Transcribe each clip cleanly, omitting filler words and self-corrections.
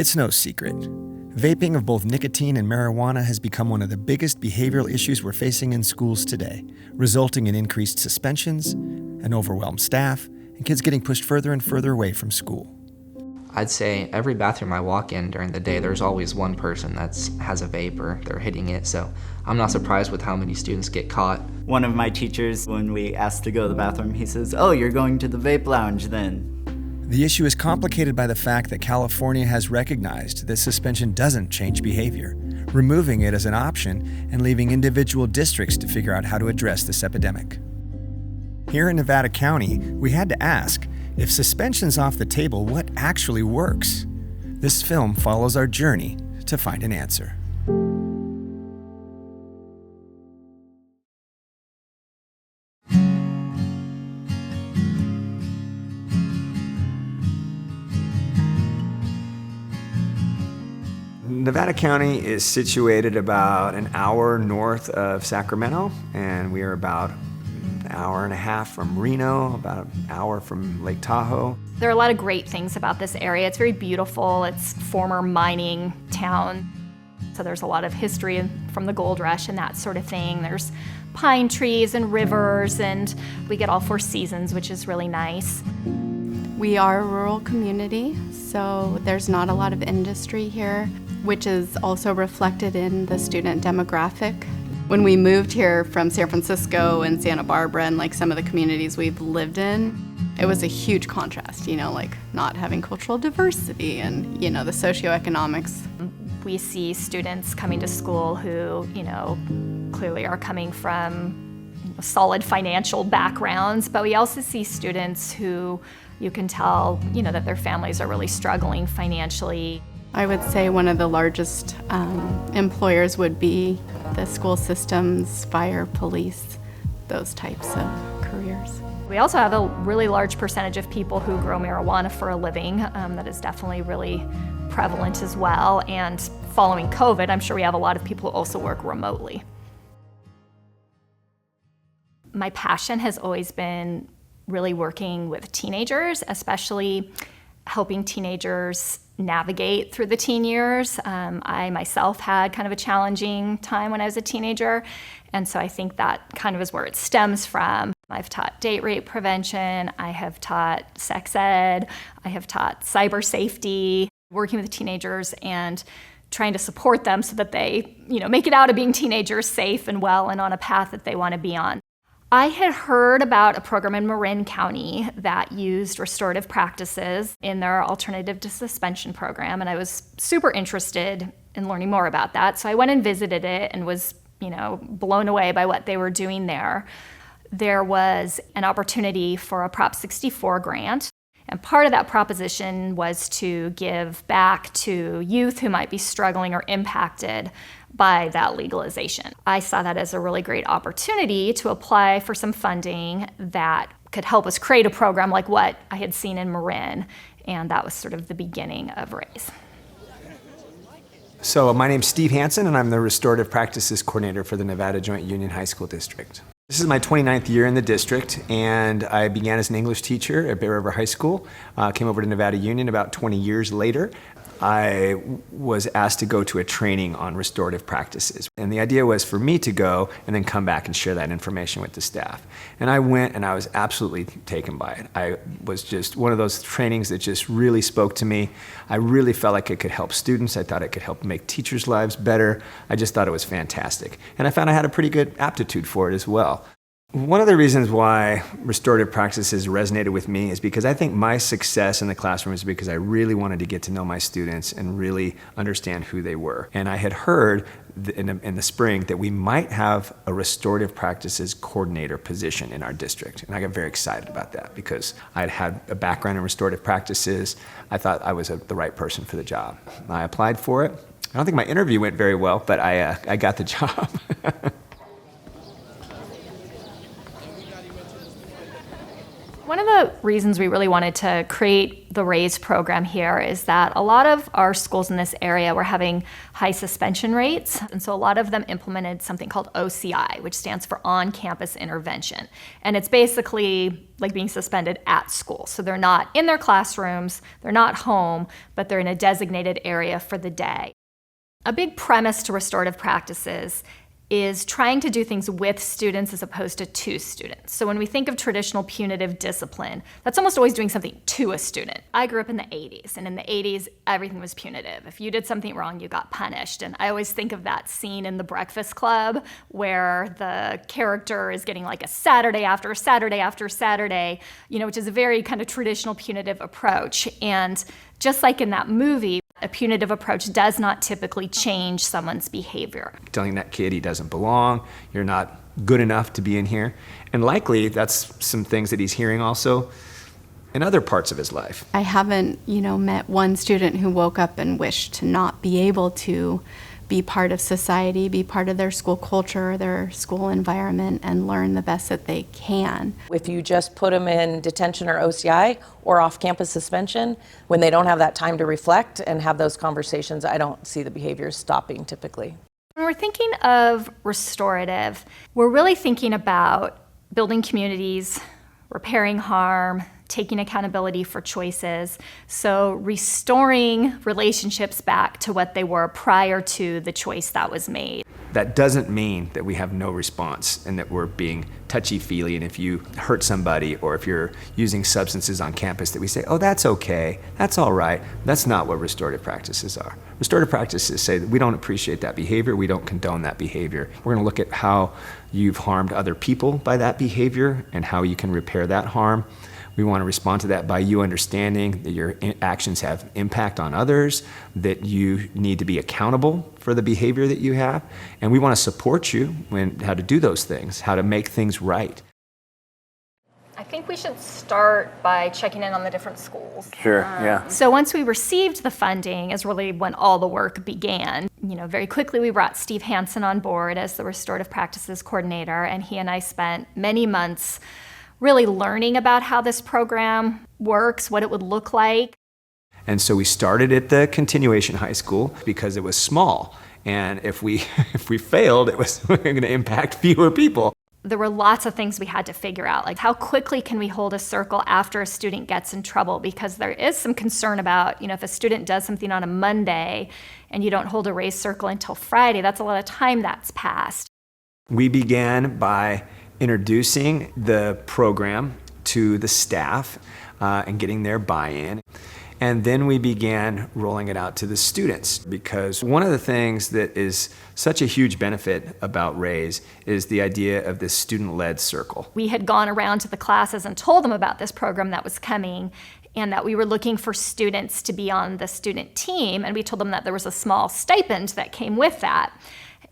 It's no secret. Vaping of both nicotine and marijuana has become one of the biggest behavioral issues we're facing in schools today, resulting in increased suspensions, an overwhelmed staff, and kids getting pushed further and further away from school. I'd say every bathroom I walk in during the day, there's always one person that has a vape or they're hitting it, so I'm not surprised with how many students get caught. One of my teachers, when we asked to go to the bathroom, he says, "Oh, you're going to the vape lounge then." The issue is complicated by the fact that California has recognized that suspension doesn't change behavior, removing it as an option and leaving individual districts to figure out how to address this epidemic. Here in Nevada County, we had to ask, if suspension's off the table, what actually works? This film follows our journey to find an answer. Nevada County is situated about an hour north of Sacramento, and we are about an hour and a half from Reno, about an hour from Lake Tahoe. There are a lot of great things about this area. It's very beautiful. It's former mining town. So there's a lot of history from the gold rush and that sort of thing. There's pine trees and rivers, and we get all 4 seasons, which is really nice. We are a rural community, so there's not a lot of industry here, which is also reflected in the student demographic. When we moved here from San Francisco and Santa Barbara and like some of the communities we've lived in, it was a huge contrast, like not having cultural diversity and, the socioeconomics. We see students coming to school who, clearly are coming from solid financial backgrounds, but we also see students who you can tell, that their families are really struggling financially. I would say one of the largest employers would be the school systems, fire, police, those types of careers. We also have a really large percentage of people who grow marijuana for a living. That is definitely really prevalent as well. And following COVID, I'm sure we have a lot of people who also work remotely. My passion has always been really working with teenagers, especially helping teenagers navigate through the teen years. I myself had kind of a challenging time when I was a teenager, and so I think that kind of is where it stems from. I've taught date rape prevention, I have taught sex ed, I have taught cyber safety, working with teenagers and trying to support them so that they, make it out of being teenagers safe and well and on a path that they want to be on. I had heard about a program in Marin County that used restorative practices in their alternative to suspension program, and I was super interested in learning more about that. So I went and visited it and was, blown away by what they were doing there. There was an opportunity for a Prop 64 grant, and part of that proposition was to give back to youth who might be struggling or impacted by that legalization. I saw that as a really great opportunity to apply for some funding that could help us create a program like what I had seen in Marin, and that was sort of the beginning of RAISE. So my name's Steve Hansen, and I'm the Restorative Practices Coordinator for the Nevada Joint Union High School District. This is my 29th year in the district, and I began as an English teacher at Bay River High School, came over to Nevada Union about 20 years later. I was asked to go to a training on restorative practices. And the idea was for me to go and then come back and share that information with the staff. And I went and I was absolutely taken by it. I was just one of those trainings that just really spoke to me. I really felt like it could help students. I thought it could help make teachers' lives better. I just thought it was fantastic. And I found I had a pretty good aptitude for it as well. One of the reasons why restorative practices resonated with me is because I think my success in the classroom is because I really wanted to get to know my students and really understand who they were. And I had heard in the spring that we might have a restorative practices coordinator position in our district. And I got very excited about that because I had a background in restorative practices. I thought I was the right person for the job. I applied for it. I don't think my interview went very well, but I got the job. One of the reasons we really wanted to create the RAISE program here is that a lot of our schools in this area were having high suspension rates, and so a lot of them implemented something called OCI, which stands for on-campus intervention. And it's basically like being suspended at school. So they're not in their classrooms, they're not home, but they're in a designated area for the day. A big premise to restorative practices is trying to do things with students as opposed to students. So when we think of traditional punitive discipline, that's almost always doing something to a student. I grew up in the 80s, and in the 80s, everything was punitive. If you did something wrong, you got punished. And I always think of that scene in The Breakfast Club where the character is getting like a Saturday after Saturday after Saturday, which is a very kind of traditional punitive approach. And just like in that movie, a punitive approach does not typically change someone's behavior. Telling that kid he doesn't belong, you're not good enough to be in here. And likely that's some things that he's hearing also in other parts of his life. I haven't, met one student who woke up and wished to not be able to be part of society, be part of their school culture, their school environment, and learn the best that they can. If you just put them in detention or OCI or off-campus suspension, when they don't have that time to reflect and have those conversations, I don't see the behaviors stopping typically. When we're thinking of restorative, we're really thinking about building communities, repairing harm, taking accountability for choices. So restoring relationships back to what they were prior to the choice that was made. That doesn't mean that we have no response and that we're being touchy-feely, and if you hurt somebody or if you're using substances on campus that we say, oh, that's okay, that's all right. That's not what restorative practices are. Restorative practices say that we don't appreciate that behavior, we don't condone that behavior. We're gonna look at how you've harmed other people by that behavior and how you can repair that harm. We want to respond to that by you understanding that your actions have impact on others, that you need to be accountable for the behavior that you have, and we want to support you in how to do those things, how to make things right. I think we should start by checking in on the different schools. Sure, yeah. So once we received the funding is really when all the work began. Very quickly we brought Steve Hansen on board as the restorative practices coordinator, and he and I spent many months really learning about how this program works, what it would look like. And so we started at the continuation high school because it was small. And if we failed, it was going to impact fewer people. There were lots of things we had to figure out, like how quickly can we hold a circle after a student gets in trouble? Because there is some concern about, if a student does something on a Monday and you don't hold a raised circle until Friday, that's a lot of time that's passed. We began by introducing the program to the staff and getting their buy-in. And then we began rolling it out to the students, because one of the things that is such a huge benefit about RAISE is the idea of this student-led circle. We had gone around to the classes and told them about this program that was coming and that we were looking for students to be on the student team, and we told them that there was a small stipend that came with that.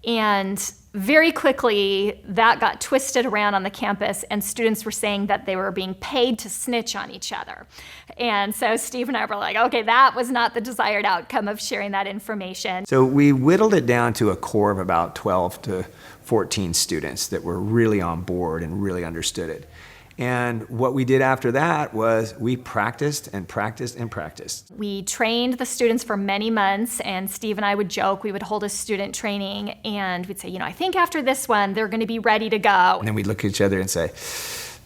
And very quickly, that got twisted around on the campus, and students were saying that they were being paid to snitch on each other. And so Steve and I were like, okay, that was not the desired outcome of sharing that information. So we whittled it down to a core of about 12 to 14 students that were really on board and really understood it. And what we did after that was we practiced and practiced and practiced. We trained the students for many months, and Steve and I would joke, we would hold a student training and we'd say, I think after this one, they're gonna be ready to go. And then we'd look at each other and say,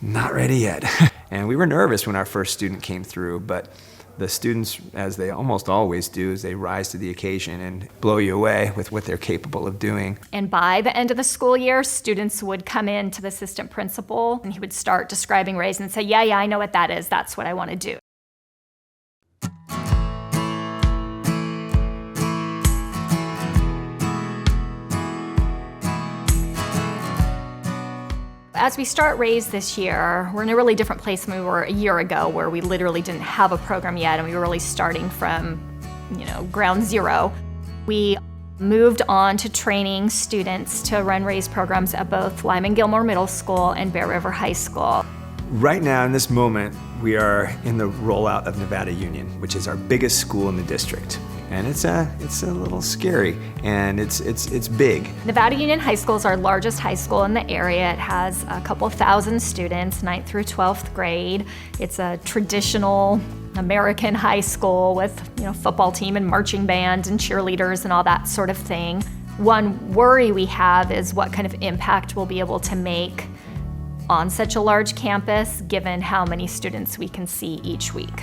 not ready yet. And we were nervous when our first student came through, but the students, as they almost always do, is they rise to the occasion and blow you away with what they're capable of doing. And by the end of the school year, students would come in to the assistant principal and he would start describing RAISE and say, yeah, I know what that is. That's what I want to do. As we start RAISE this year, we're in a really different place than we were a year ago, where we literally didn't have a program yet and we were really starting from, ground zero. We moved on to training students to run RAISE programs at both Lyman Gilmore Middle School and Bear River High School. Right now, in this moment, we are in the rollout of Nevada Union, which is our biggest school in the district. and it's a little scary, and it's big. Nevada Union High School is our largest high school in the area. It has a couple thousand students, 9th through 12th grade. It's a traditional American high school with, football team and marching band and cheerleaders and all that sort of thing. One worry we have is what kind of impact we'll be able to make on such a large campus, given how many students we can see each week.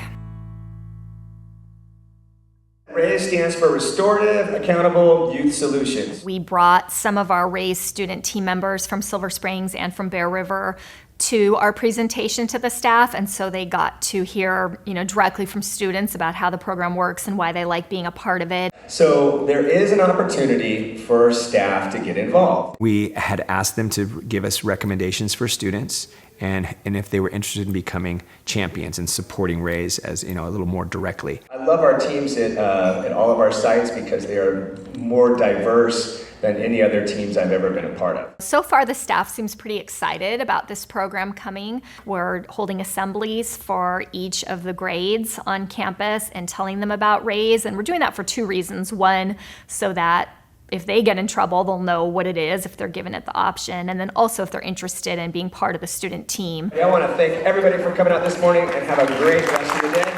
RAISE stands for Restorative Accountable Youth Solutions. We brought some of our RAISE student team members from Silver Springs and from Bear River to our presentation to the staff, and so they got to hear, directly from students about how the program works and why they like being a part of it. So there is an opportunity for staff to get involved. We had asked them to give us recommendations for students, and if they were interested in becoming champions and supporting RAISE as a little more directly. I love our teams at all of our sites because they are more diverse than any other teams I've ever been a part of. So far, the staff seems pretty excited about this program coming. We're holding assemblies for each of the grades on campus and telling them about RAISE, and we're doing that for two reasons. One, so that if they get in trouble, they'll know what it is if they're given it the option, and then also if they're interested in being part of the student team. I want to thank everybody for coming out this morning, and have a great rest of the day.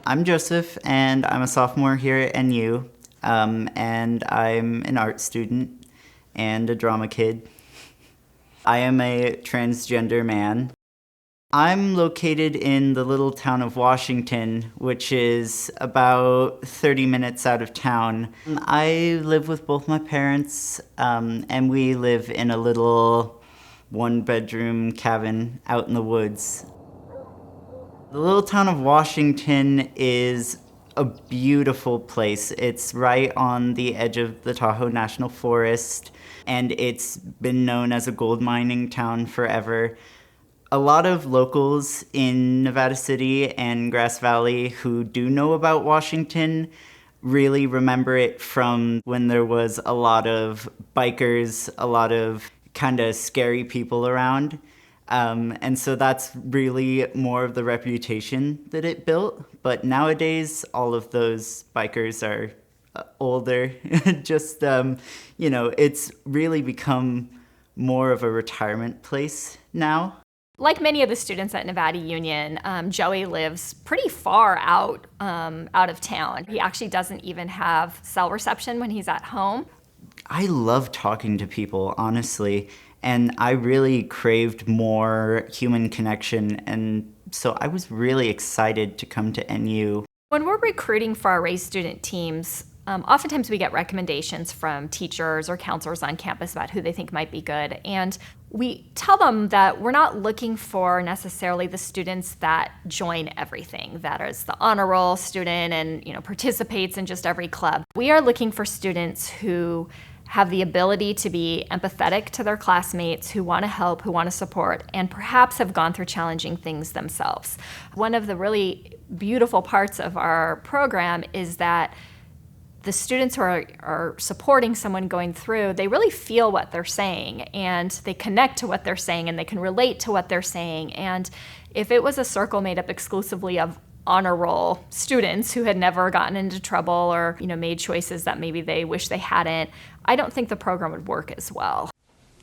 I'm Joseph, and I'm a sophomore here at NU, and I'm an art student and a drama kid. I am a transgender man. I'm located in the little town of Washington, which is about 30 minutes out of town. I live with both my parents, and we live in a little one-bedroom cabin out in the woods. The little town of Washington is a beautiful place. It's right on the edge of the Tahoe National Forest, and it's been known as a gold mining town forever. A lot of locals in Nevada City and Grass Valley who do know about Washington really remember it from when there was a lot of bikers, a lot of kind of scary people around. And so that's really more of the reputation that it built. But nowadays, all of those bikers are older. Just, it's really become more of a retirement place now. Like many of the students at Nevada Union, Joey lives pretty far out of town. He actually doesn't even have cell reception when he's at home. I love talking to people, honestly. And I really craved more human connection, and so I was really excited to come to NU. When we're recruiting for our RAISE student teams, oftentimes we get recommendations from teachers or counselors on campus about who they think might be good. And we tell them that we're not looking for necessarily the students that join everything, that is the honor roll student and participates in just every club. We are looking for students who have the ability to be empathetic to their classmates, who want to help, who want to support, and perhaps have gone through challenging things themselves. One of the really beautiful parts of our program is that the students who are supporting someone going through, they really feel what they're saying, and they connect to what they're saying, and they can relate to what they're saying. And if it was a circle made up exclusively of honor roll students who had never gotten into trouble or made choices that maybe they wish they hadn't, I don't think the program would work as well.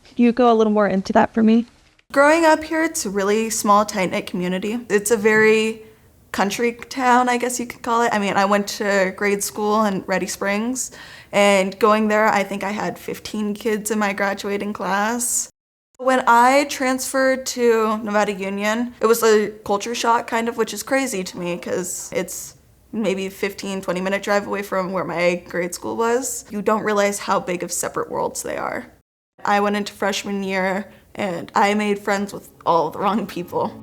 Could you go a little more into that for me? Growing up here, it's a really small, tight-knit community. It's a very country town, I guess you could call it. I mean, I went to grade school in Ready Springs, and going there, I think I had 15 kids in my graduating class. When I transferred to Nevada Union, it was a culture shock kind of, which is crazy to me because it's maybe 15, 20-minute drive away from where my grade school was. You don't realize how big of separate worlds they are. I went into freshman year and I made friends with all the wrong people.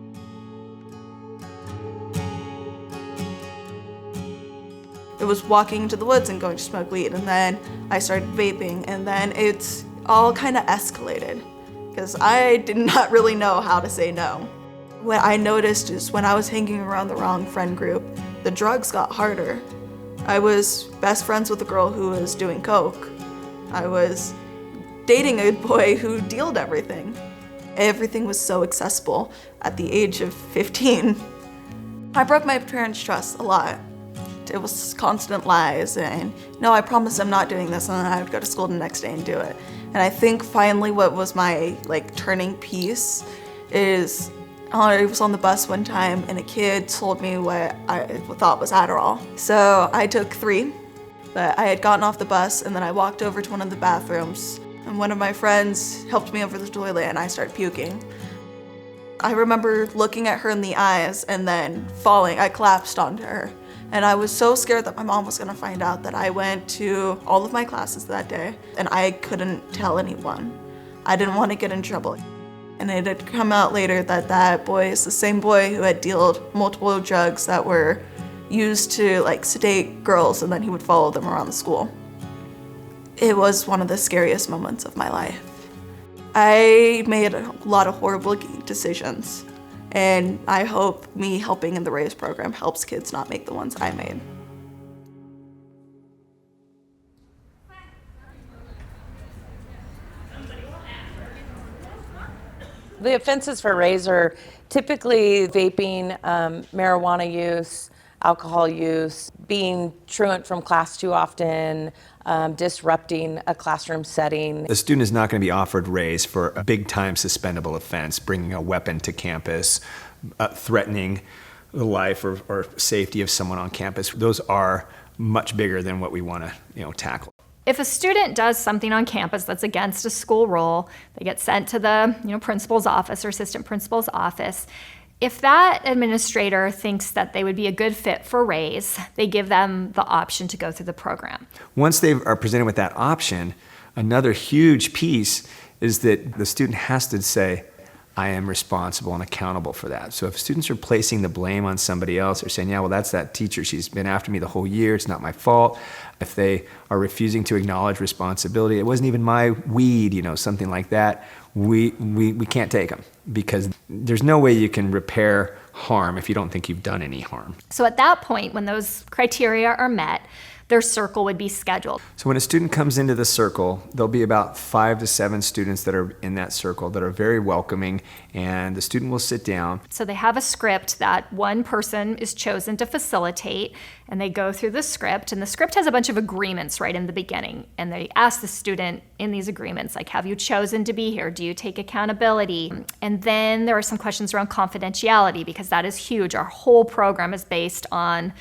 It was walking into the woods and going to smoke weed, and then I started vaping, and then it's all kind of escalated because I did not really know how to say no. What I noticed is when I was hanging around the wrong friend group, the drugs got harder. I was best friends with a girl who was doing coke. I was dating a boy who dealed everything. Everything was so accessible at the age of 15. I broke my parents' trust a lot. It was constant lies and, no, I promise I'm not doing this, and then I would go to school the next day and do it. And I think finally what was my turning piece is I was on the bus one time and a kid told me what I thought was Adderall. So I took 3, but I had gotten off the bus and then I walked over to one of the bathrooms and one of my friends helped me over the toilet and I started puking. I remember looking at her in the eyes and then falling. I collapsed onto her. And I was so scared that my mom was gonna find out that I went to all of my classes that day and I couldn't tell anyone. I didn't want to get in trouble. And it had come out later that that boy is the same boy who had dealt multiple drugs that were used to sedate girls, and then he would follow them around the school. It was one of the scariest moments of my life. I made a lot of horrible decisions, and I hope me helping in the RAISE program helps kids not make the ones I made. The offenses for RAISE are typically vaping, marijuana use, alcohol use, being truant from class too often, disrupting a classroom setting. The student is not going to be offered RAISE for a big-time suspendable offense, bringing a weapon to campus, threatening the life or safety of someone on campus. Those are much bigger than what we want to tackle. If a student does something on campus that's against a school rule, they get sent to the principal's office or assistant principal's office. If that administrator thinks that they would be a good fit for RAISE, they give them the option to go through the program. Once they are presented with that option, another huge piece is that the student has to say, I am responsible and accountable for that. So if students are placing the blame on somebody else or saying, yeah, well, that's that teacher, she's been after me the whole year, it's not my fault. If they are refusing to acknowledge responsibility, it wasn't even my weed, something like that, we can't take them, because there's no way you can repair harm if you don't think you've done any harm. So at that point, when those criteria are met, their circle would be scheduled. So when a student comes into the circle, there'll be about 5 to 7 students that are in that circle that are very welcoming, and the student will sit down. So they have a script that one person is chosen to facilitate, and they go through the script, and the script has a bunch of agreements right in the beginning, and they ask the student in these agreements, have you chosen to be here? Do you take accountability? And then there are some questions around confidentiality, because that is huge. Our whole program is based on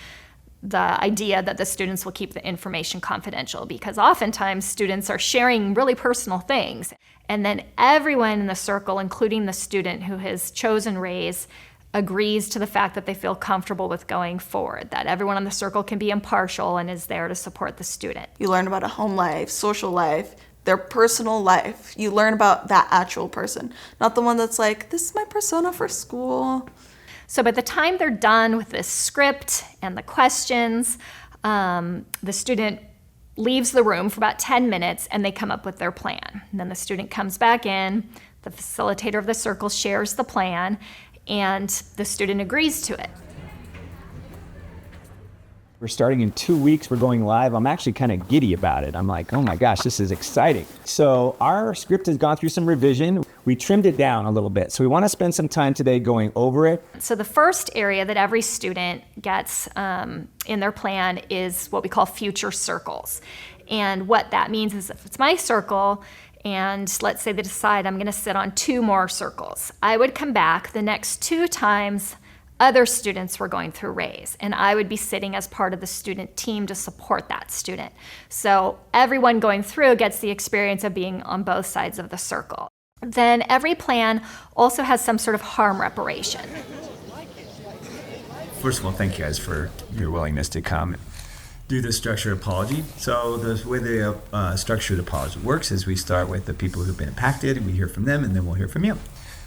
the idea that the students will keep the information confidential, because oftentimes students are sharing really personal things. And then everyone in the circle, including the student who has chosen RAISE, agrees to the fact that they feel comfortable with going forward, that everyone on the circle can be impartial and is there to support the student. You learn about a home life, social life, their personal life. You learn about that actual person, not the one that's this is my persona for school. So by the time they're done with this script and the questions, the student leaves the room for about 10 minutes and they come up with their plan. And then the student comes back in, the facilitator of the circle shares the plan, and the student agrees to it. We're starting in 2 weeks, we're going live. I'm actually kind of giddy about it. I'm like, oh my gosh, this is exciting. So our script has gone through some revision. We trimmed it down a little bit. So we want to spend some time today going over it. So the first area that every student gets in their plan is what we call future circles. And what that means is if it's my circle, and let's say they decide I'm going to sit on 2 more circles, I would come back the next 2 times other students were going through RAISE, and I would be sitting as part of the student team to support that student. So everyone going through gets the experience of being on both sides of the circle. Then every plan also has some sort of harm reparation. First of all, thank you guys for your willingness to come do the structured apology. So the way the structured apology works is we start with the people who've been impacted, and we hear from them, and then we'll hear from you.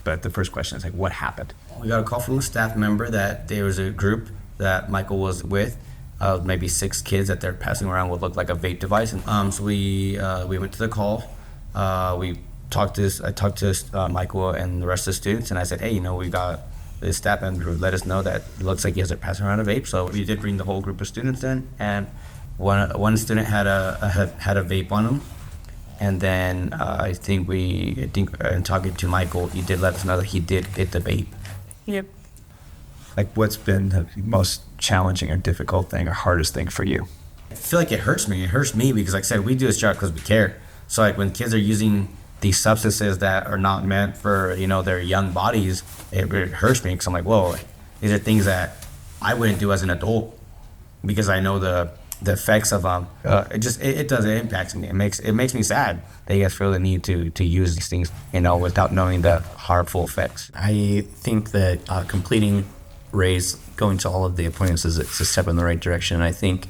But the first question is what happened? We got a call from a staff member that there was a group that Michael was with, maybe 6 kids that they're passing around what looked like a vape device. And so we went to the call. I talked to Michael and the rest of the students, and I said, hey, we got this staff member who let us know that it looks like you guys are passing around a vape. So we did bring the whole group of students in, and one student had a vape on him. And then I think in talking to Michael, he did let us know that he did hit the vape. Yep. Like, what's been the most challenging or difficult thing or hardest thing for you? I feel like it hurts me. It hurts me because, like I said, we do this job because we care. So, like, when kids are using these substances that are not meant for, their young bodies, it hurts me because I'm like, whoa, these are things that I wouldn't do as an adult because I know the effects of them. It impacts me. It makes me sad that you guys feel the need to use these things, without knowing the harmful effects. I think that completing Raise, going to all of the appointments is a step in the right direction. I think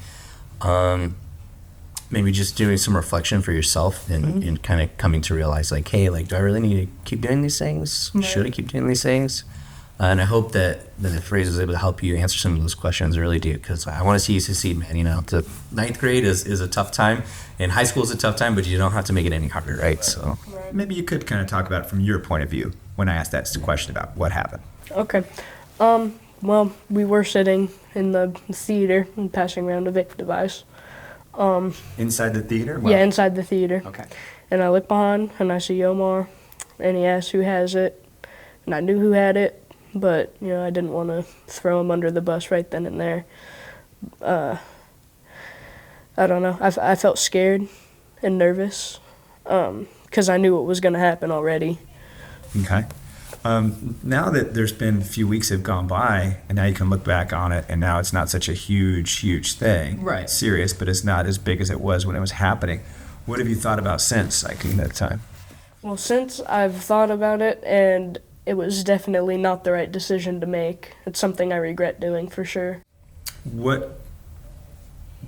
maybe just doing some reflection for yourself and kind of coming to realize, like, hey, like, do I really need to keep doing these things? Right. Should I keep doing these things? And I hope that if Raise was able to help you answer some of those questions, I really do, because I want to see you succeed, man. The ninth grade is a tough time, and high school is a tough time, but you don't have to make it any harder, right? So maybe you could kind of talk about it from your point of view when I asked that question about what happened. Okay. Well, we were sitting in the theater and passing around a vape device. Inside the theater? Yeah, inside the theater. Okay. And I look behind, and I see Omar, and he asks who has it, and I knew who had it, but, I didn't want to throw him under the bus right then and there. I don't know. I felt scared and nervous because I knew what was going to happen already. Okay. Now that there's been a few weeks have gone by, and now you can look back on it, and now it's not such a huge thing. Right. It's serious, but it's not as big as it was when it was happening. What have you thought about since, like, in that time? Well, since I've thought about it, and it was definitely not the right decision to make. It's something I regret doing for sure. What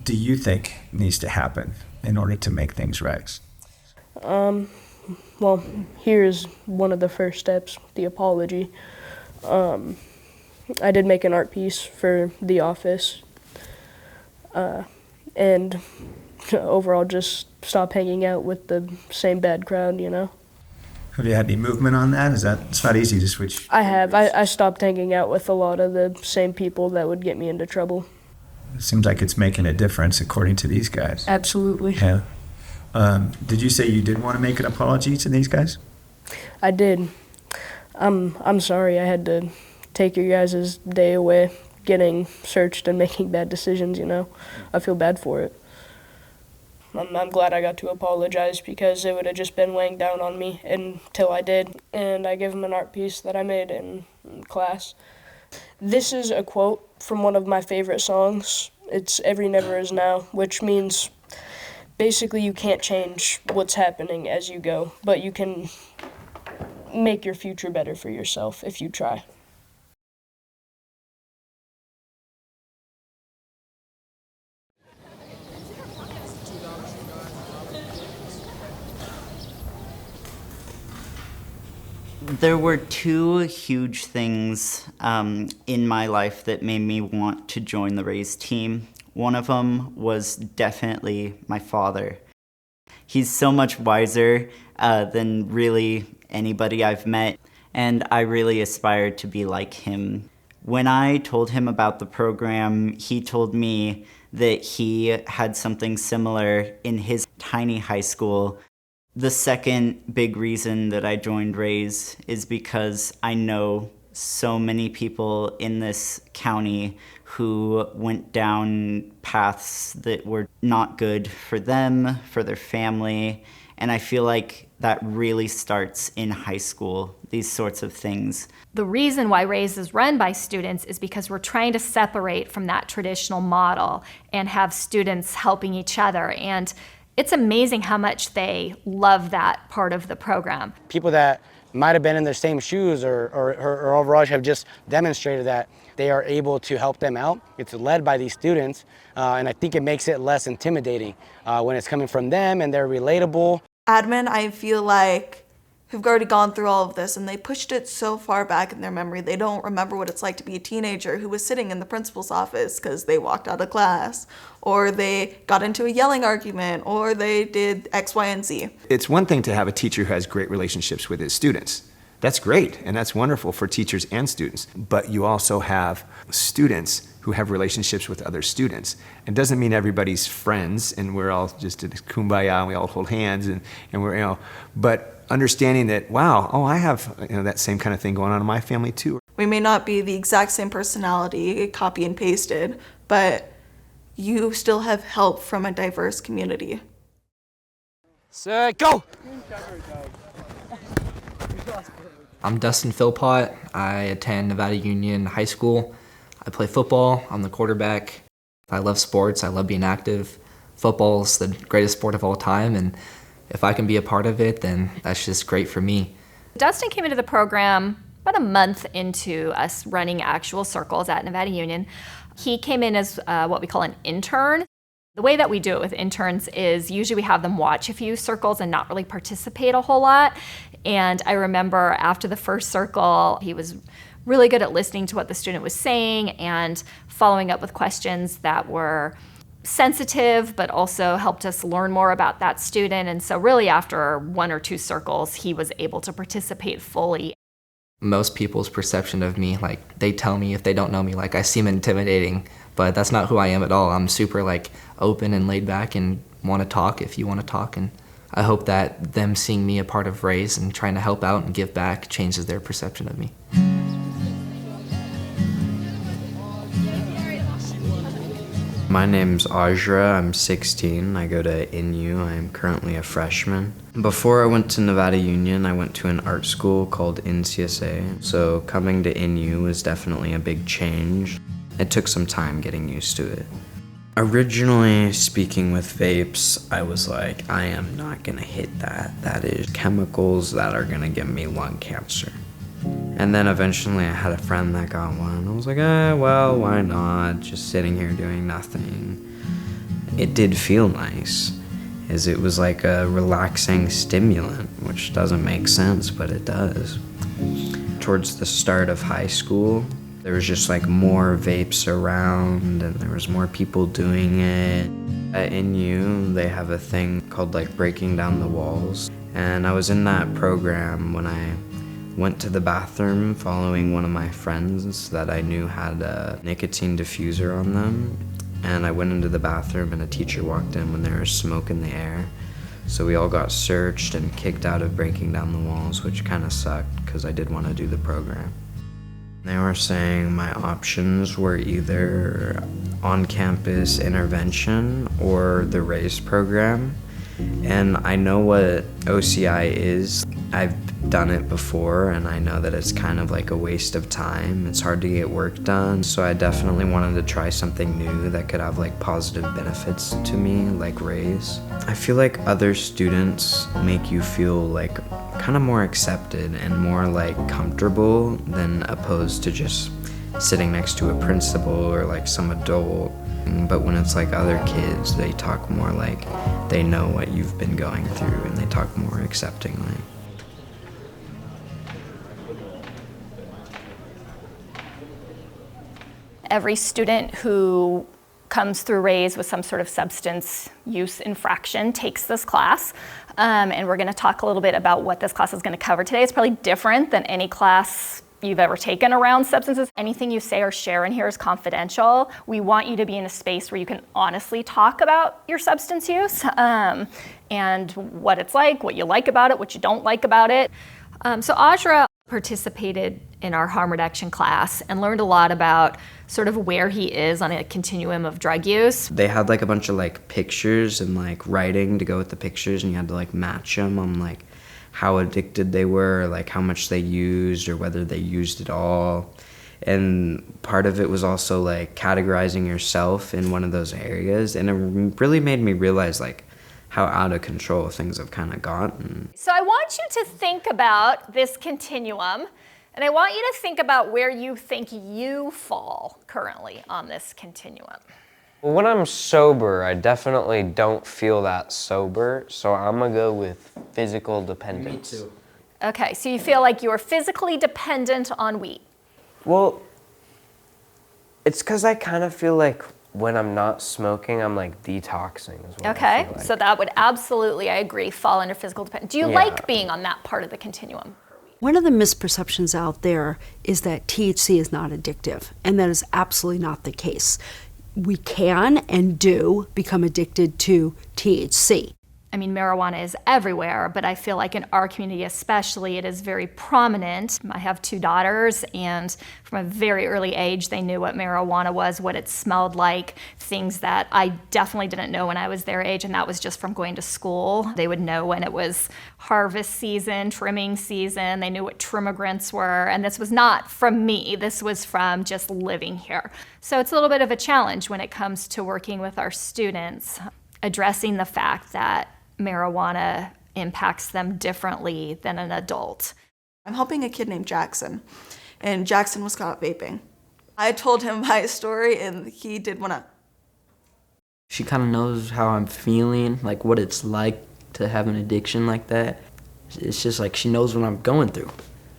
do you think needs to happen in order to make things right? Well, here's one of the first steps, the apology. I did make an art piece for the office, and overall just stop hanging out with the same bad crowd, Have you had any movement on that? It's not easy to switch? I have. I stopped hanging out with a lot of the same people that would get me into trouble. It seems like it's making a difference according to these guys. Absolutely. Yeah. Did you say you did want to make an apology to these guys? I did. I'm sorry I had to take your guys' day away getting searched and making bad decisions, I feel bad for it. I'm glad I got to apologize because it would have just been weighing down on me until I did. And I gave him an art piece that I made in class. This is a quote from one of my favorite songs. It's Every Never Is Now, which means basically you can't change what's happening as you go, but you can make your future better for yourself if you try. There were two huge things in my life that made me want to join the Raise team. One of them was definitely my father. He's so much wiser than really anybody I've met, and I really aspired to be like him. When I told him about the program, he told me that he had something similar in his tiny high school. The second big reason that I joined Raise is because I know so many people in this county who went down paths that were not good for them, for their family, and I feel like that really starts in high school, these sorts of things. The reason why Raise is run by students is because we're trying to separate from that traditional model and have students helping each other. And it's amazing how much they love that part of the program. People that might have been in their same shoes or overall have just demonstrated that they are able to help them out. It's led by these students, and I think it makes it less intimidating when it's coming from them and they're relatable. Admin, I feel like, who've already gone through all of this, and they pushed it so far back in their memory, they don't remember what it's like to be a teenager who was sitting in the principal's office because they walked out of class, or they got into a yelling argument, or they did X, Y, and Z. It's one thing to have a teacher who has great relationships with his students. That's great, and that's wonderful for teachers and students. But you also have students who have relationships with other students. It doesn't mean everybody's friends and we're all just in kumbaya and we all hold hands and we're, but understanding that, wow, I have that same kind of thing going on in my family too. We may not be the exact same personality, copy and pasted, but you still have help from a diverse community. Set, go! I'm Dustin Philpott. I attend Nevada Union High School. I play football. I'm the quarterback. I love sports. I love being active. Football's the greatest sport of all time, and if I can be a part of it, then that's just great for me. Dustin came into the program about a month into us running actual circles at Nevada Union. He came in as what we call an intern. The way that we do it with interns is usually we have them watch a few circles and not really participate a whole lot. And I remember after the first circle, he was really good at listening to what the student was saying and following up with questions that were sensitive, but also helped us learn more about that student. And so really after 1 or 2 circles, he was able to participate fully. Most people's perception of me, like they tell me if they don't know me, like I seem intimidating, but that's not who I am at all. I'm super like open and laid back and want to talk if you want to talk. And I hope that them seeing me a part of Raise and trying to help out and give back changes their perception of me. My name's Ajra, I'm 16, I go to NU, I am currently a freshman. Before I went to Nevada Union, I went to an art school called NCSA, so coming to NU was definitely a big change. It took some time getting used to it. Originally, speaking with vapes, I was like, I am not gonna hit that. That is chemicals that are gonna give me lung cancer. And then eventually I had a friend that got one. I was like, well, why not? Just sitting here doing nothing. It did feel nice, as it was like a relaxing stimulant, which doesn't make sense, but it does. Towards the start of high school, there was just like more vapes around and there was more people doing it. At NU, they have a thing called like breaking down the walls. And I was in that program when I went to the bathroom following one of my friends that I knew had a nicotine diffuser on them. And I went into the bathroom and a teacher walked in when there was smoke in the air. So we all got searched and kicked out of breaking down the walls, which kind of sucked because I did want to do the program. They were saying my options were either on-campus intervention or the RAISE program. And I know what OCI is. I've done it before and I know that it's kind of like a waste of time. It's hard to get work done. So I definitely wanted to try something new that could have like positive benefits to me, like RAISE. I feel like other students make you feel like kind of more accepted and more like comfortable than opposed to just sitting next to a principal or like some adult. But when it's like other kids, they talk more like they know what you've been going through and they talk more acceptingly. Every student who comes through RAISE with some sort of substance use infraction takes this class. And we're going to talk a little bit about what this class is going to cover today. It's probably different than any class you've ever taken around substances. Anything you say or share in here is confidential. We want you to be in a space where you can honestly talk about your substance use and what it's like, what you like about it, what you don't like about it. So Ajra participated in our harm reduction class and learned a lot about sort of where he is on a continuum of drug use. They had like a bunch of like pictures and like writing to go with the pictures, and you had to like match them on like how addicted they were, like how much they used or whether they used it all. And part of it was also like categorizing yourself in one of those areas, and it really made me realize like how out of control things have kind of gotten. So I want you to think about this continuum, and I want you to think about where you think you fall currently on this continuum. Well, when I'm sober, I definitely don't feel that sober, so I'm gonna go with physical dependence. Me too. Okay, so you feel like you're physically dependent on weed. Well, it's because I kind of feel like when I'm not smoking, I'm like detoxing is what Okay, I feel like. so that would absolutely, I agree, fall under physical dependence. Do you like being on that part of the continuum? One of the misperceptions out there is that THC is not addictive, and that is absolutely not the case. We can and do become addicted to THC. I mean, marijuana is everywhere, but I feel like in our community especially, it is very prominent. I have 2 daughters, and from a very early age, they knew what marijuana was, what it smelled like, things that I definitely didn't know when I was their age, and that was just from going to school. They would know when it was harvest season, trimming season. They knew what trimmogrants were, and this was not from me. This was from just living here. So it's a little bit of a challenge when it comes to working with our students, addressing the fact that marijuana impacts them differently than an adult. I'm helping a kid named Jackson, and Jackson was caught vaping. I told him my story, and he did want to. She kind of knows how I'm feeling, like what it's like to have an addiction like that. It's just like she knows what I'm going through.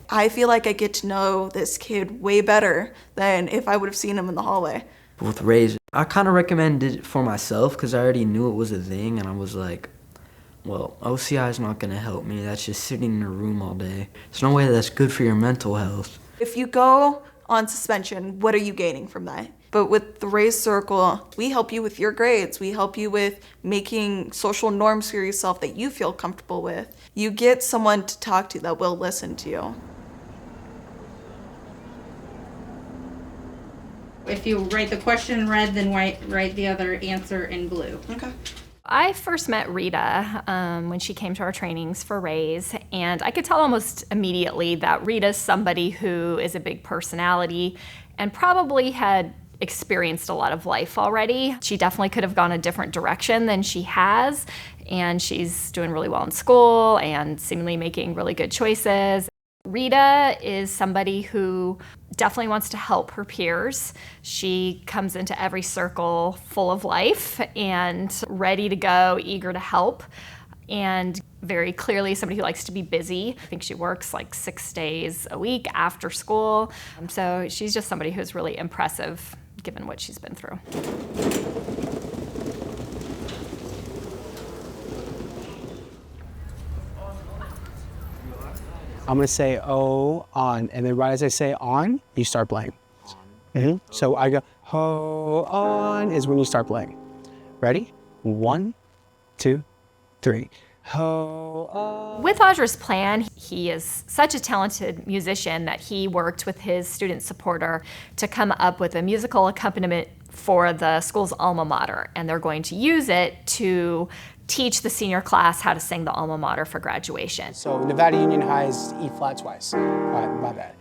I feel like I get to know this kid way better than if I would have seen him in the hallway. With Raise, I kind of recommended it for myself because I already knew it was a thing, and I was like, well, OCI is not going to help me. That's just sitting in a room all day. There's no way that's good for your mental health. If you go on suspension, what are you gaining from that? But with the Raise Circle, we help you with your grades. We help you with making social norms for yourself that you feel comfortable with. You get someone to talk to that will listen to you. If you write the question in red, then write the other answer in blue. Okay. I first met Rita when she came to our trainings for Raise, and I could tell almost immediately that Rita's somebody who is a big personality and probably had experienced a lot of life already. She definitely could have gone a different direction than she has, and she's doing really well in school and seemingly making really good choices. Rita is somebody who definitely wants to help her peers. She comes into every circle full of life and ready to go, eager to help, and very clearly somebody who likes to be busy. I think she works like 6 days a week after school. So she's just somebody who's really impressive given what she's been through. I'm gonna say oh on, and then right as I say on, you start playing. So I go ho on is when you start playing. Ready? 1, 2, 3. Ho on. With Audra's plan, he is such a talented musician that he worked with his student supporter to come up with a musical accompaniment for the school's alma mater, and they're going to use it to teach the senior class how to sing the alma mater for graduation. So Nevada Union High is E flat twice. All right, my bad.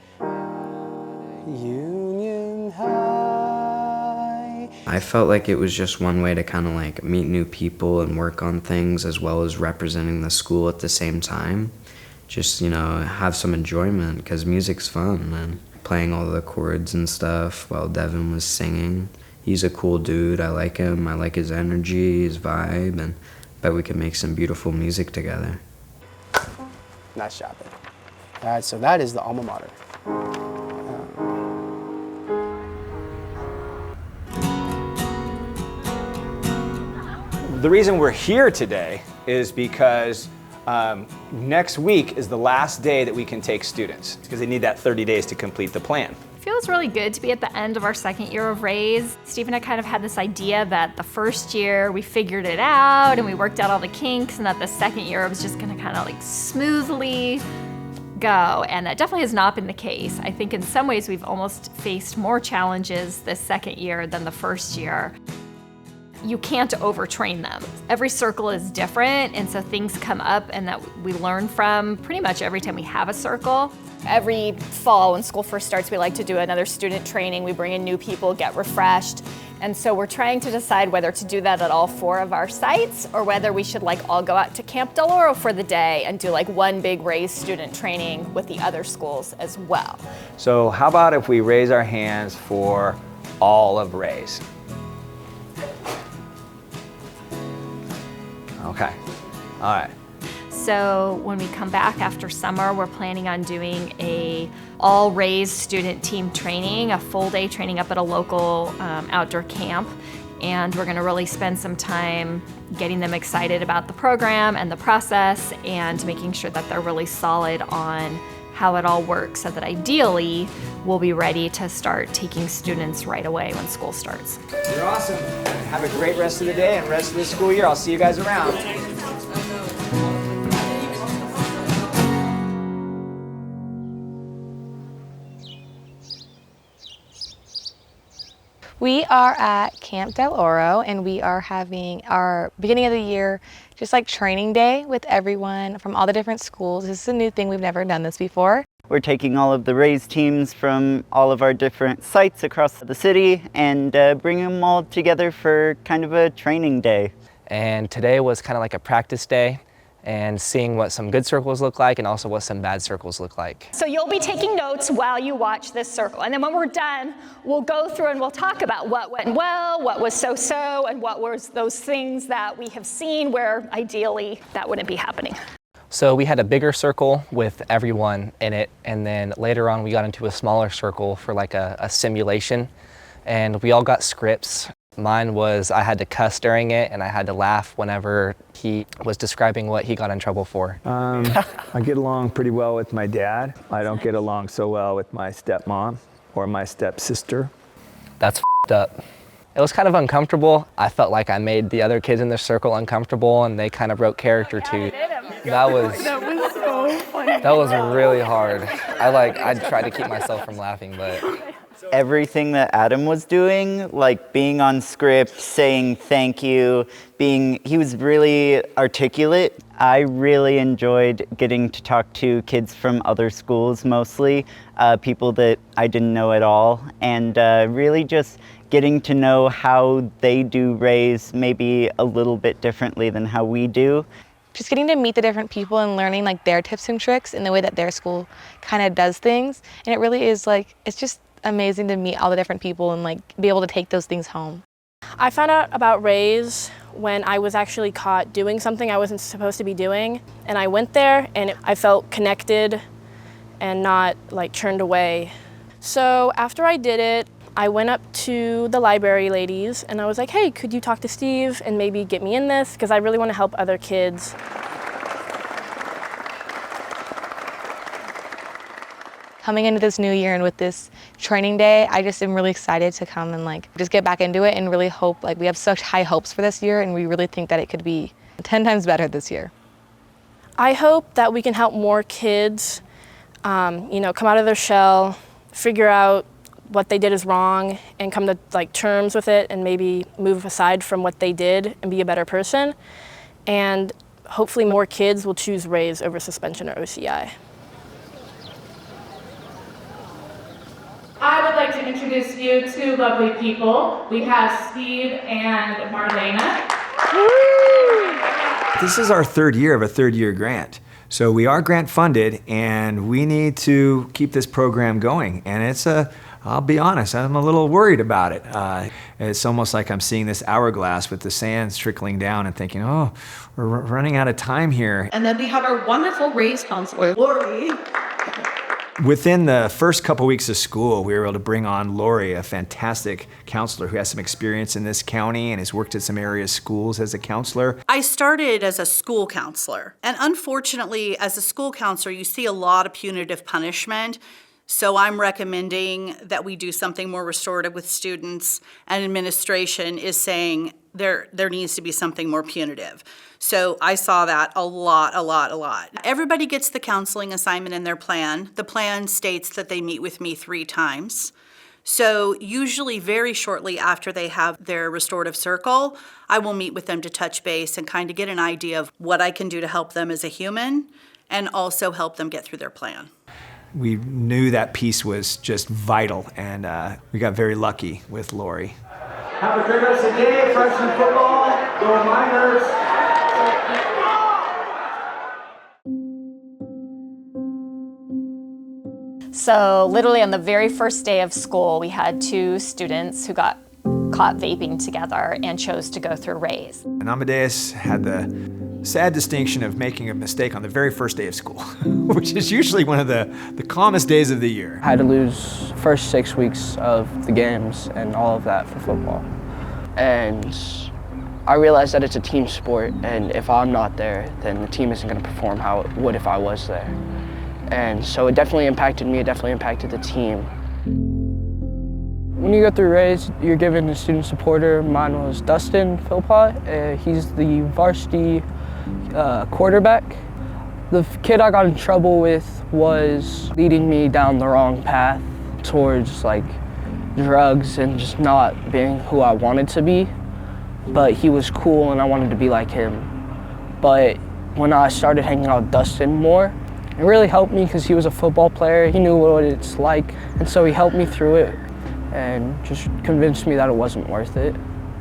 Union High. I felt like it was just one way to kind of like meet new people and work on things as well as representing the school at the same time. Just, you know, have some enjoyment because music's fun and playing all the chords and stuff while Devin was singing. He's a cool dude. I like him. I like his energy, his vibe, and bet we could make some beautiful music together. Nice job, babe. All right, so that is the alma mater. The reason we're here today is because next week is the last day that we can take students because they need that 30 days to complete the plan. It feels really good to be at the end of our second year of Raise. Steve and I kind of had this idea that the first year we figured it out and we worked out all the kinks, and that the second year was just gonna kind of like smoothly go, and that definitely has not been the case. I think in some ways we've almost faced more challenges this second year than the first year. You can't overtrain them. Every circle is different, and so things come up and that we learn from pretty much every time we have a circle. Every fall when school first starts, we like to do another student training. We bring in new people, get refreshed. And so we're trying to decide whether to do that at all 4 of our sites or whether we should like all go out to Camp Del Oro for the day and do like one big Raise student training with the other schools as well. So how about if we raise our hands for all of Raise? Okay, all right. So when we come back after summer, we're planning on doing a all Raise student team training, a full day training up at a local outdoor camp. And we're gonna really spend some time getting them excited about the program and the process and making sure that they're really solid on how it all works so that ideally we'll be ready to start taking students right away when school starts. You're awesome. Have a great rest of the day and rest of the school year. I'll see you guys around. We are at Camp Del Oro, and we are having our beginning of the year just like training day with everyone from all the different schools. This is a new thing. We've never done this before. We're taking all of the Raise teams from all of our different sites across the city and bringing them all together for kind of a training day. And today was kind of like a practice day, and seeing what some good circles look like and also what some bad circles look like. So you'll be taking notes while you watch this circle. And then when we're done, we'll go through and we'll talk about what went well, what was so-so, and what was those things that we have seen where ideally that wouldn't be happening. So we had a bigger circle with everyone in it, and then later on we got into a smaller circle for like a simulation, and we all got scripts. Mine was I had to cuss during it, and I had to laugh whenever he was describing what he got in trouble for. I get along pretty well with my dad. I don't get along so well with my stepmom or my stepsister. That's f***ed up. It was kind of uncomfortable. I felt like I made the other kids in the circle uncomfortable, and they kind of broke character too. That was so funny. That was really hard. I tried to keep myself from laughing, but Everything that Adam was doing, like being on script, saying thank you, he was really articulate. I really enjoyed getting to talk to kids from other schools mostly, people that I didn't know at all, and really just getting to know how they do Raise maybe a little bit differently than how we do. Just getting to meet the different people and learning like their tips and tricks and the way that their school kind of does things. And it really is like, it's just amazing to meet all the different people and like be able to take those things home. I found out about Raise when I was actually caught doing something I wasn't supposed to be doing. And I went there and I felt connected and not like turned away. So after I did it, I went up to the library ladies and I was like, hey, could you talk to Steve and maybe get me in this? Because I really want to help other kids. Coming into this new year and with this training day, I just am really excited to come and like just get back into it and really hope, like we have such high hopes for this year and we really think that it could be 10 times better this year. I hope that we can help more kids, come out of their shell, figure out what they did is wrong and come to like terms with it and maybe move aside from what they did and be a better person. And hopefully more kids will choose Raise over suspension or OCI. I would like to introduce you two lovely people. We have Steve and Marlena. This is our third year of a third-year grant. So we are grant funded and we need to keep this program going. And I'll be honest, I'm a little worried about it. It's almost like I'm seeing this hourglass with the sands trickling down and thinking, oh, we're running out of time here. And then we have our wonderful Raise counselor, Lori. Within the first couple weeks of school, we were able to bring on Lori, a fantastic counselor who has some experience in this county and has worked at some area schools as a counselor. I started as a school counselor, and unfortunately, as a school counselor, you see a lot of punitive punishment. So I'm recommending that we do something more restorative with students, and administration is saying there needs to be something more punitive. So I saw that a lot. Everybody gets the counseling assignment in their plan. The plan states that they meet with me 3 times. So usually very shortly after they have their restorative circle, I will meet with them to touch base and kind of get an idea of what I can do to help them as a human and also help them get through their plan. We knew that piece was just vital, and we got very lucky with Lori. Have a great rest of the day, freshman football. Go Miners. So literally on the very first day of school, we had 2 students who got caught vaping together and chose to go through Raise. And Amadeus had the sad distinction of making a mistake on the very first day of school, which is usually one of the calmest days of the year. I had to lose first 6 weeks of the games and all of that for football. And I realized that it's a team sport, and if I'm not there, then the team isn't going to perform how it would if I was there. And so it definitely impacted me, it definitely impacted the team. When you go through Rays, you're given a student supporter. Mine was Dustin Philpott. He's the varsity quarterback. The kid I got in trouble with was leading me down the wrong path towards like drugs and just not being who I wanted to be. But he was cool and I wanted to be like him. But when I started hanging out with Dustin more, it really helped me because he was a football player. He knew what it's like, and so he helped me through it and just convinced me that it wasn't worth it.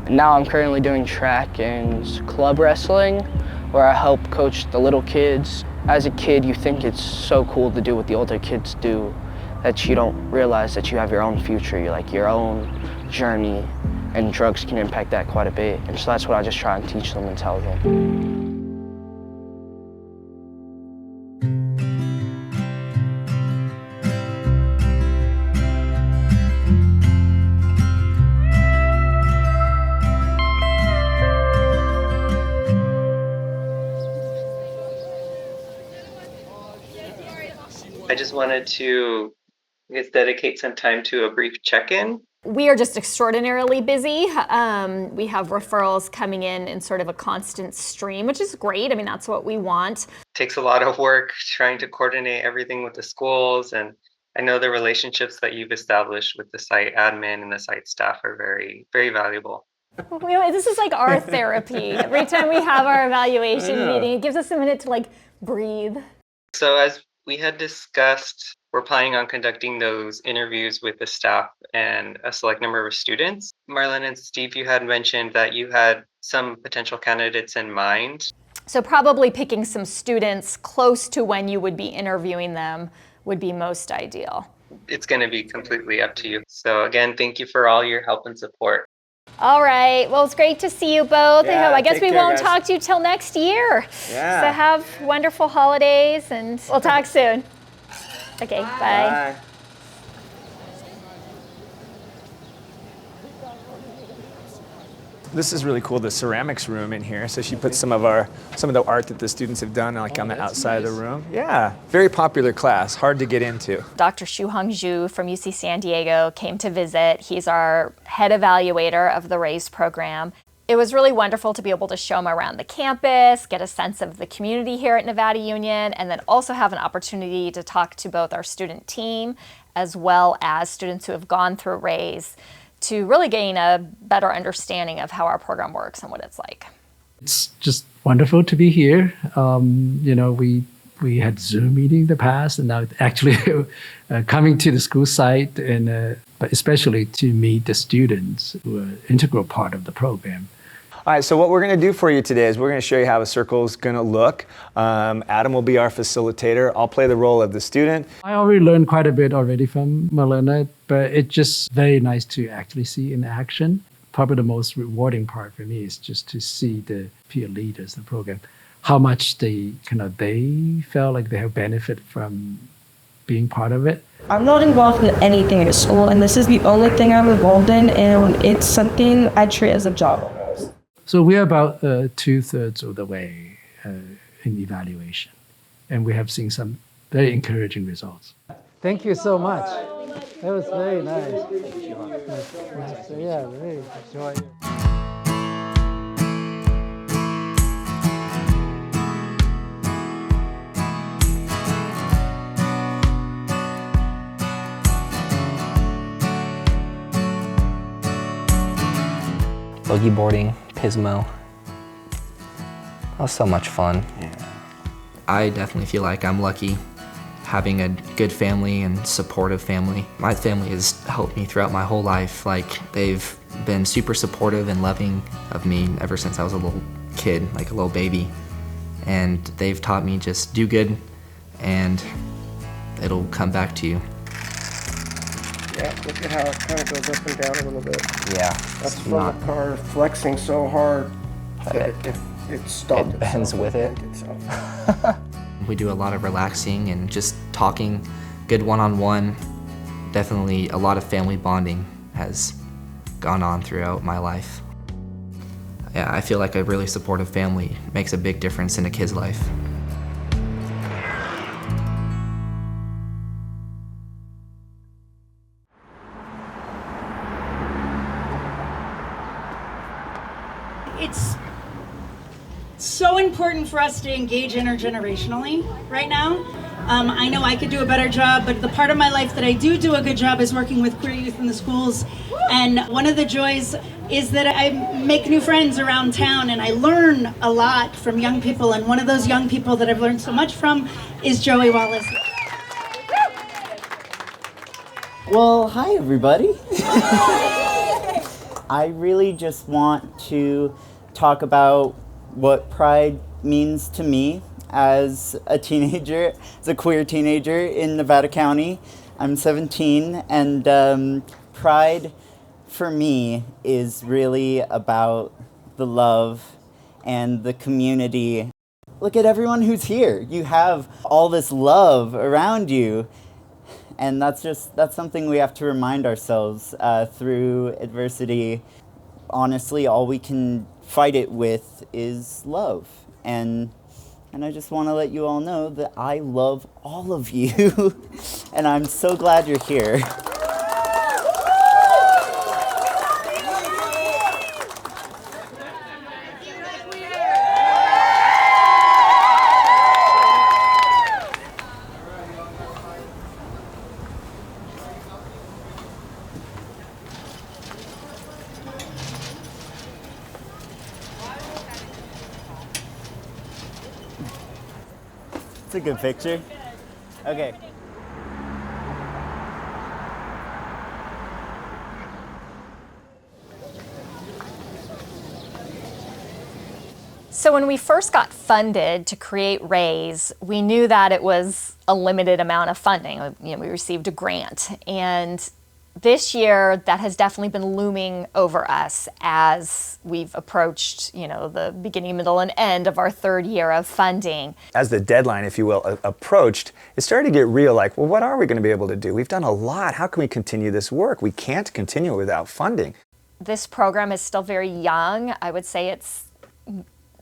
And now I'm currently doing track and club wrestling, where I help coach the little kids. As a kid, you think it's so cool to do what the older kids do, that you don't realize that you have your own future, you're like your own journey, and drugs can impact that quite a bit. And so that's what I just try and teach them and tell them. I just wanted to, I guess, dedicate some time to a brief check-in. We are just extraordinarily busy. We have referrals coming in sort of a constant stream, which is great. I mean, that's what we want. It takes a lot of work trying to coordinate everything with the schools, and I know the relationships that you've established with the site admin and the site staff are very, very valuable. This is like our therapy. Every time we have our evaluation meeting, it gives us a minute to like breathe. So as we had discussed, we're planning on conducting those interviews with the staff and a select number of students. Marlon and Steve, you had mentioned that you had some potential candidates in mind. So probably picking some students close to when you would be interviewing them would be most ideal. It's going to be completely up to you. So again, thank you for all your help and support. All right. Well, it's great to see you both. Yeah, I guess take we care, won't guys. talk to you till next year. Yeah. So have wonderful holidays, and we'll talk soon. Okay, bye. This is really cool, the ceramics room in here. So she put some of the art that the students have done like on the outside of the room. Yeah, very popular class, hard to get into. Dr. Shuhong Zhu from UC San Diego came to visit. He's our head evaluator of the RAISE program. It was really wonderful to be able to show him around the campus, get a sense of the community here at Nevada Union, and then also have an opportunity to talk to both our student team as well as students who have gone through RAISE to really gain a better understanding of how our program works and what it's like. It's just wonderful to be here. We had Zoom meeting in the past, and now actually coming to the school site, and but especially to meet the students who are an integral part of the program. All right, so what we're going to do for you today is we're going to show you how a circle is going to look. Adam will be our facilitator. I'll play the role of the student. I already learned quite a bit already from Melina, but it's just very nice to actually see in action. Probably the most rewarding part for me is just to see the peer leaders of the program, how much they felt like they have benefit from being part of it. I'm not involved in anything at school, and this is the only thing I'm involved in, and it's something I treat as a job. So we're about 2/3 of the way in evaluation, and we have seen some very encouraging results. Thank you so much. That was very nice. Nice. Yeah, very enjoy it. Boogie boarding, Pismo. That was so much fun. Yeah. I definitely feel like I'm lucky having a good family and supportive family. My family has helped me throughout my whole life. Like, they've been super supportive and loving of me ever since I was a little kid, like a little baby. And they've taught me just do good and it'll come back to you. Yeah, look at how it kind of goes up and down a little bit. Yeah. That's from the car flexing so hard that it stopped. It bends with it. We do a lot of relaxing and just talking, good one-on-one. Definitely a lot of family bonding has gone on throughout my life. Yeah, I feel like a really supportive family makes a big difference in a kid's life. important for us to engage intergenerationally right now. I know I could do a better job, but the part of my life that I do a good job is working with queer youth in the schools. And one of the joys is that I make new friends around town and I learn a lot from young people. And one of those young people that I've learned so much from is Joey Wallace. Well, hi everybody. I really just want to talk about what pride means to me as a teenager, as a queer teenager in Nevada County. I'm 17, and pride for me is really about the love and the community. Look at everyone who's here. You have all this love around you, and that's something we have to remind ourselves through adversity. Honestly, all we can fight it with is love. And I just want to let you all know that I love all of you, and I'm so glad you're here. It's a good picture. Okay. So when we first got funded to create Raise, we knew that it was a limited amount of funding. We received a grant, and this year that has definitely been looming over us as we've approached, the beginning, middle, and end of our third year of funding. As the deadline, if you will, approached, it started to get real, like, well, what are we going to be able to do? We've done a lot. How can we continue this work? We can't continue it without funding. This program is still very young. I would say it's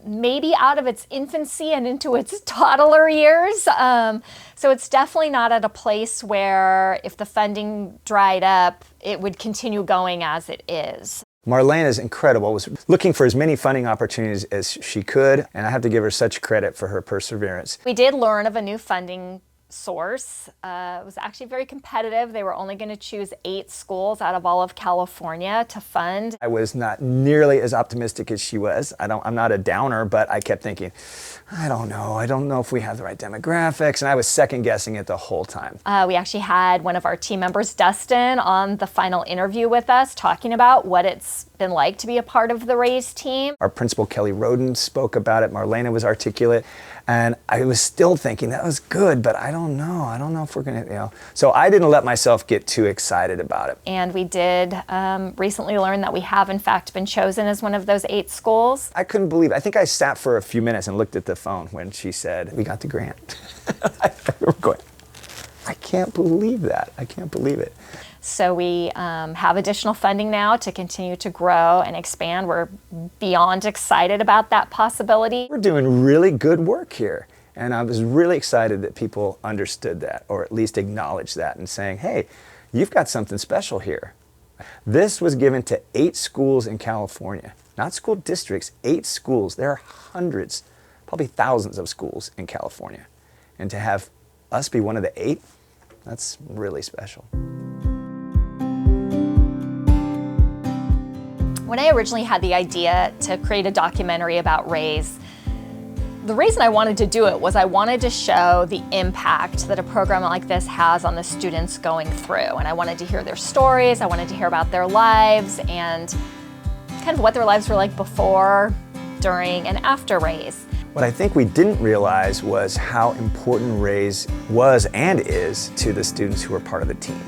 maybe out of its infancy and into its toddler years. So it's definitely not at a place where if the funding dried up, it would continue going as it is. Marlene is incredible, was looking for as many funding opportunities as she could, and I have to give her such credit for her perseverance. We did learn of a new funding source. It was actually very competitive. They were only going to choose 8 schools out of all of California to fund. I was not nearly as optimistic as she was. I'm not a downer, but I kept thinking, I don't know if we have the right demographics, and I was second guessing it the whole time. We actually had one of our team members, Dustin, on the final interview with us talking about what it's been like to be a part of the Raise team. Our principal, Kelly Roden, spoke about it. Marlena was articulate. And I was still thinking, that was good, but I don't know if we're gonna, So I didn't let myself get too excited about it. And we did recently learn that we have in fact been chosen as one of those 8 schools. I couldn't believe it. I think I sat for a few minutes and looked at the phone when she said, we got the grant. I remember going, I can't believe that. I can't believe it. So we have additional funding now to continue to grow and expand. We're beyond excited about that possibility. We're doing really good work here. And I was really excited that people understood that, or at least acknowledged that, and saying, hey, you've got something special here. This was given to 8 schools in California, not school districts, 8 schools. There are hundreds, probably thousands of schools in California. And to have us be one of the 8, that's really special. When I originally had the idea to create a documentary about Raise, the reason I wanted to do it was I wanted to show the impact that a program like this has on the students going through. And I wanted to hear their stories, I wanted to hear about their lives and kind of what their lives were like before, during, and after Raise. What I think we didn't realize was how important Raise was and is to the students who are part of the team.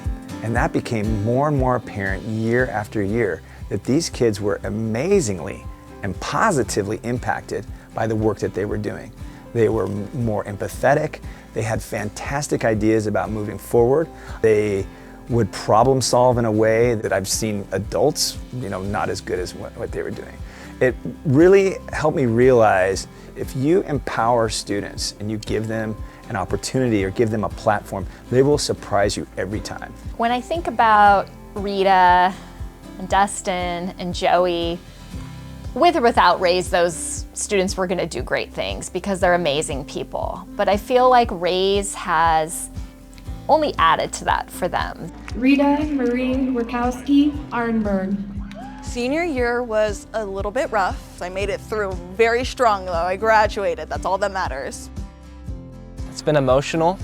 And that became more and more apparent year after year, that these kids were amazingly and positively impacted by the work that they were doing. They were more empathetic, they had fantastic ideas about moving forward, they would problem solve in a way that I've seen adults, not as good as what they were doing. It really helped me realize if you empower students and you give them an opportunity or give them a platform, they will surprise you every time. When I think about Rita and Dustin and Joey, With or without Raise, those students were going to do great things because they're amazing people. But I feel like Raise has only added to that for them. Rita Marie Wierkowski, Arnberg. Senior year was a little bit rough. I made it through very strong though. I graduated, that's all that matters. It's been emotional,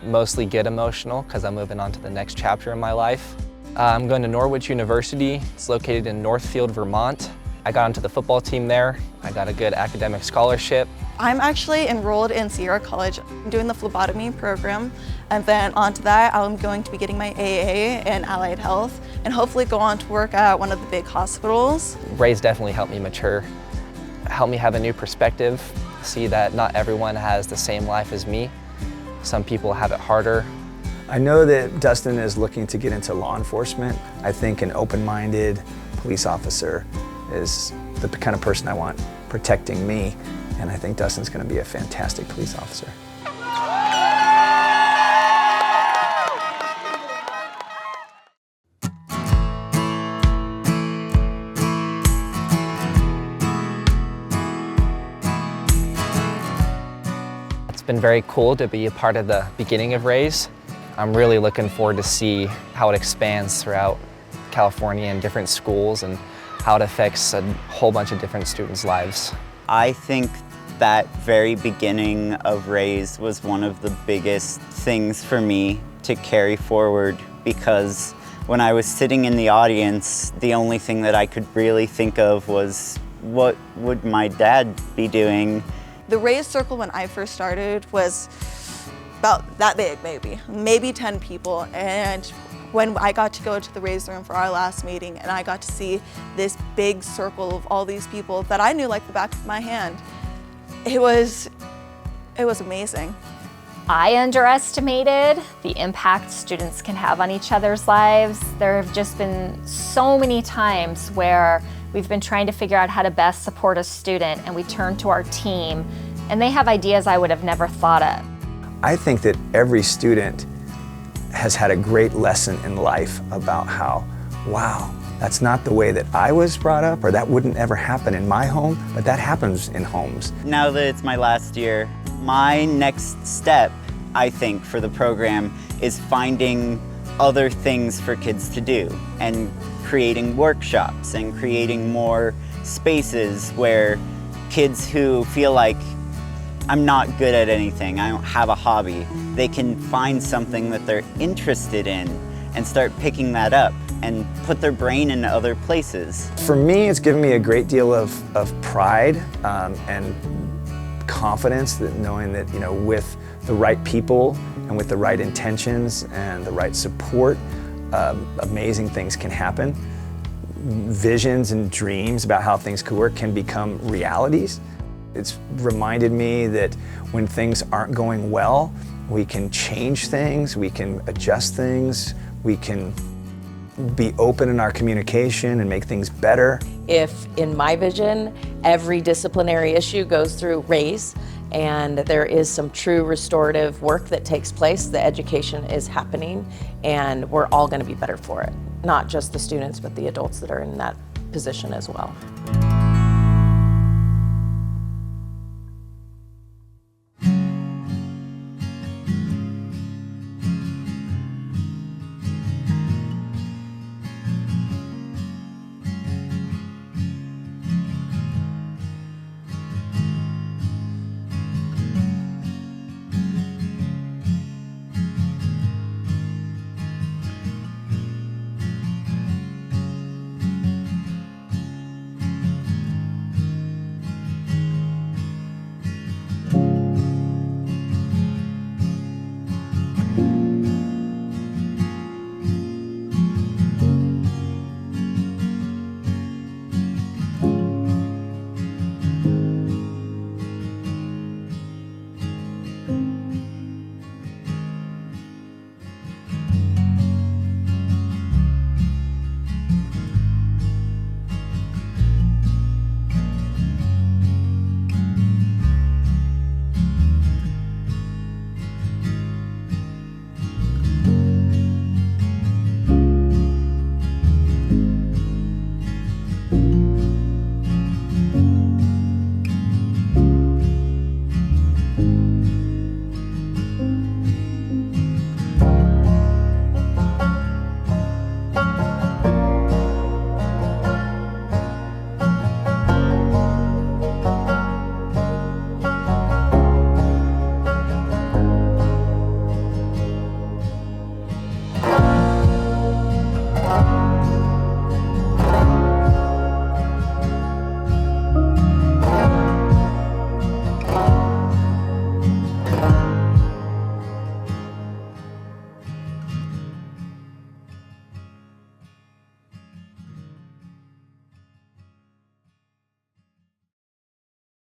mostly get emotional because I'm moving on to the next chapter in my life. I'm going to Norwich University. It's located in Northfield, Vermont. I got onto the football team there. I got a good academic scholarship. I'm actually enrolled in Sierra College. I'm doing the phlebotomy program, and then onto that, I'm going to be getting my AA in allied health and hopefully go on to work at one of the big hospitals. Raise definitely helped me mature, helped me have a new perspective, see that not everyone has the same life as me. Some people have it harder. I know that Dustin is looking to get into law enforcement. I think an open-minded police officer is the kind of person I want protecting me, and I think Dustin's going to be a fantastic police officer. It's been very cool to be a part of the beginning of Raise. I'm really looking forward to see how it expands throughout California and different schools and how it affects a whole bunch of different students' lives. I think that very beginning of Raise was one of the biggest things for me to carry forward, because when I was sitting in the audience, the only thing that I could really think of was, what would my dad be doing? The Raise Circle when I first started was about that big, maybe 10 people. And when I got to go to the Raise room for our last meeting and I got to see this big circle of all these people that I knew like the back of my hand, it was amazing. I underestimated the impact students can have on each other's lives. There have just been so many times where we've been trying to figure out how to best support a student, and we turn to our team and they have ideas I would have never thought of. I think that every student has had a great lesson in life about how, wow, that's not the way that I was brought up, or that wouldn't ever happen in my home, but that happens in homes. Now that it's my last year, my next step, I think, for the program is finding other things for kids to do and creating workshops and creating more spaces where kids who feel like I'm not good at anything, I don't have a hobby, they can find something that they're interested in and start picking that up and put their brain in other places. For me, it's given me a great deal of pride and confidence, that knowing that, you know, with the right people and with the right intentions and the right support, amazing things can happen. Visions and dreams about how things could work can become realities. It's reminded me that when things aren't going well, we can change things, we can adjust things, we can be open in our communication and make things better. If, in my vision, every disciplinary issue goes through Raise and there is some true restorative work that takes place, the education is happening, and we're all going to be better for it. Not just the students, but the adults that are in that position as well.